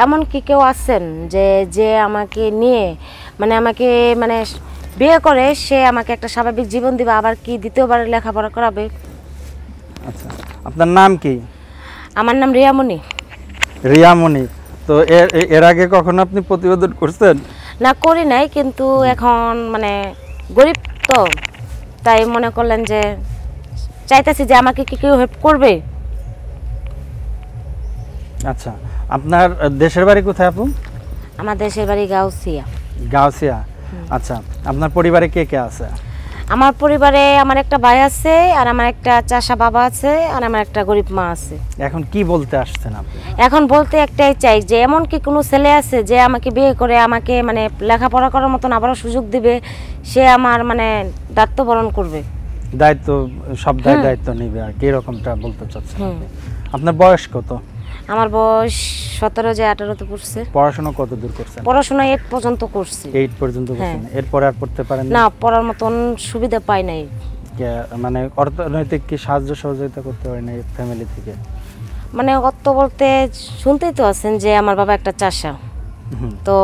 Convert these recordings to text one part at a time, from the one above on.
এমন কি কেউ আছেন যে যে আমাকে নিয়ে আমাকে বিয়ে করে সে আমাকে একটা স্বাভাবিক জীবন দিবে, আবার কি দ্বিতীয়বার লেখাপড়া করাবে? আচ্ছা, আপনার নাম কি? আমার নাম রিয়ামণি। রিয়ামণি। তো এর আগে কখনো আপনি প্রতিবেদন করছেন? না, করি নাই, কিন্তু এখন গরিব তো, তাই মনে করলেন যে চাইতেছি যে আমাকে কি কেউ হেল্প করবে। আচ্ছা, আপনার দেশের বাড়ি কোথায় আপু? আমার দেশের বাড়ি গাউসিয়া। গাউসিয়া। আচ্ছা, আপনার পরিবারে কে কে আছে? আমার পরিবারে আমার একটা ভাই আছে, আর আমার একটা চাচা বাবা আছে, আর আমার একটা গরিব মা আছে। এখন কি বলতে আসছেন আপনি? এখন বলতে একটাই চাই যে এমন কি কোনো ছেলে আছে যে আমাকে বিয়ে করে আমাকে লেখাপড়া করার মতন আবারও সুযোগ দিবে, সে আমার দায়িত্ব পালন করবে। দায়িত্ব, সব দায়িত্ব নেবে আর কি, এরকমটা বলতে চাচ্ছেন? আপনার বয়স কত? আমার বয়স 17 যে 18তে পড়ছে। পড়াশোনা কত দূর করছেন? পড়াশোনা 8 পর্যন্ত করছি। 8 পর্যন্ত করছেন? এরপরে আর পড়তে পারেন না, পড়ার মতন সুবিধা পাই নাই। অর্থনৈতিক কি সাহায্য সহযোগিতা করতে পারেন এই ফ্যামিলি থেকে? অত বলতে শুনতেই তো আছেন যে আমার বাবা একটা চাষা, তো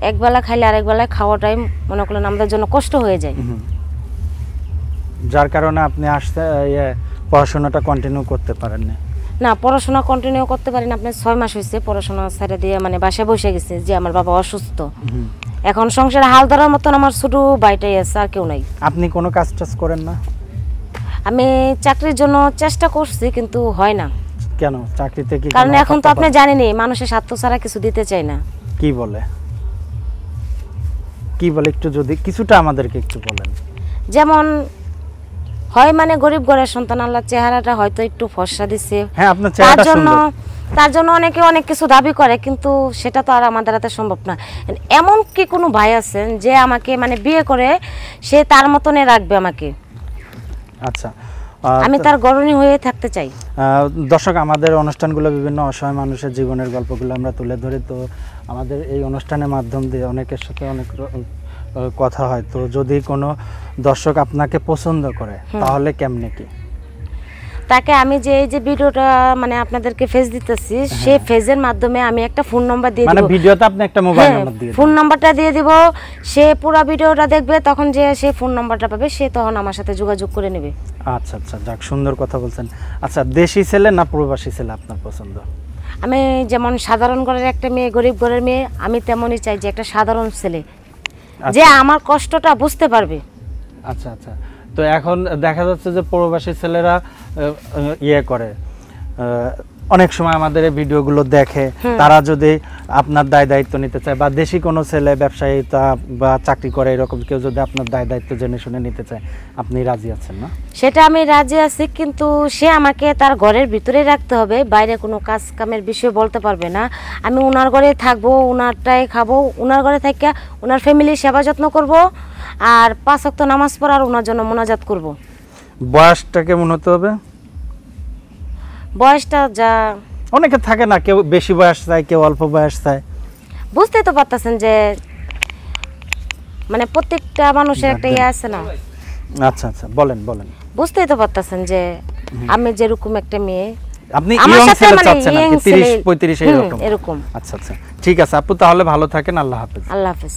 একবেলা খাইলে আরেক বেলা খাওয়াটাই মনে করলেন আমাদের জন্য কষ্ট হয়ে যায়। যার কারণে আপনি পড়াশোনাটা কন্টিনিউ করতে পারেন না? না, পড়াশোনা কন্টিনিউ করতে পারি না। আপনার 6 মাস হয়েছে পড়াশোনা ছেড়ে দিয়ে বাসায় বসে গেছে, যে আমার বাবা অসুস্থ। এখন সংসারে হাল ধরার মতন আমার ছোট ভাইটাই আছে, আর কেউ নাই। আপনি কোনো কাজ টাজ করেন না? আমি চাকরির জন্য চেষ্টা করছি, কিন্তু হয় না। কেন? চাকরিতে কি? কারণ এখন তো আপনি জানেনই, মানুষের স্বার্থ ছাড়া কিছু দিতে চায় না। কি বলে একটু যদি কিছুটা আমাদেরকে একটু বলেন। যেমন হয় গরিব ঘরের সন্তান, আল্লাহ চেহারাটা হয়তো একটু ফর্সা দিছে, হ্যাঁ আপনার চেহারাটা সুন্দর, তার জন্য অনেকে অনেক কিছু দাবি করে, কিন্তু সেটা তো আর আমাদের হাতে সম্ভব না। এমন কি কোনো ভাই আছেন যে আমাকে বিয়ে করে সে তার মতনে রাখবে আমাকে? আচ্ছা, আমি তার গরণী হয়ে থাকতে চাই। দর্শক, আমাদের অনুষ্ঠানগুলো বিভিন্ন অসহায় মানুষের জীবনের গল্পগুলো আমরা তুলে ধরি। তো আমাদের এই অনুষ্ঠানের মাধ্যম দিয়ে অনেকের সাথে অনেক কথা হয়। তো যদি কোনো দর্শক আপনাকে পছন্দ করে তাহলে কেমনে কি? তাকে আমি যে এই যে ভিডিওটা আপনাদেরকে ফেস দিতেছি, সেই ফেজের মাধ্যমে আমি একটা ফোন নাম্বার দিয়ে দিব। ভিডিওতে আপনি একটা মোবাইল নাম্বার দিয়ে দিবেন, ফোন নাম্বারটা দিয়ে দিব। সে পুরো ভিডিওটা দেখবে, তখন যে সে ফোন নাম্বারটা পাবে, সে তখন আমার সাথে যোগাযোগ করে নেবে। আচ্ছা আচ্ছা, যাক, সুন্দর কথা বলছেন। আচ্ছা, দেশি ছেলে না প্রবাসী ছেলে আপনার পছন্দ? আমি যেমন সাধারণ ঘরের একটা মেয়ে, গরিব ঘরের মেয়ে, আমি তেমনই চাই যে একটা সাধারণ ছেলে, যে আমার কষ্টটা বুঝতে পারবে। আচ্ছা আচ্ছা, তো এখন দেখা যাচ্ছে যে প্রবাসী ছেলেরা করে, অনেক সময় আমাদের এই ভিডিওগুলো দেখে, তারা যদি আপনার দায়িত্ব নিতে চায়, বা দেশি কোনো ছেলে ব্যবসায়িতা বা চাকরি করে এরকম কেউ যদি আপনার দায়িত্ব জেনে শুনে নিতে চায়, আপনি রাজি আছেন না? সেটা আমি রাজি আছি, কিন্তু সে আমাকে তার ঘরের ভিতরে রাখতে হবে, বাইরে কোনো কাজ কামের বিষয়ে বলতে পারবে না। আমি ওনার ঘরে থাকবো, ওনারটাই খাবো, ওনার ঘরে থেকে ওনার ফ্যামিলির সেবা যত্ন করব, আর 5 ওয়াক্ত নামাজ পড়ার ওনার জন্য মোনাজাত করব। বয়সটা কেমন হতে হবে? বয়সটা যা অনেকে থাকে না, কেউ বেশি বয়স চায়, কেউ অল্প বয়স চায়। বুঝতেই তো পারতেছেন যে প্রত্যেকটা মানুষের একটা ইয়ে আছে না। আচ্ছা আচ্ছা, বলেন বলেন। বুঝতেই তো পারতেছেন যে আমি যেরকম একটা মেয়ে, আপনি ইয়ং ছেলে চাচ্ছেন নাকি 30 35 এরকম? এরকম। আচ্ছা আচ্ছা, ঠিক আছে আপু, তাহলে ভালো থাকেন। আল্লাহ হাফেজ। আল্লাহ হাফেজ।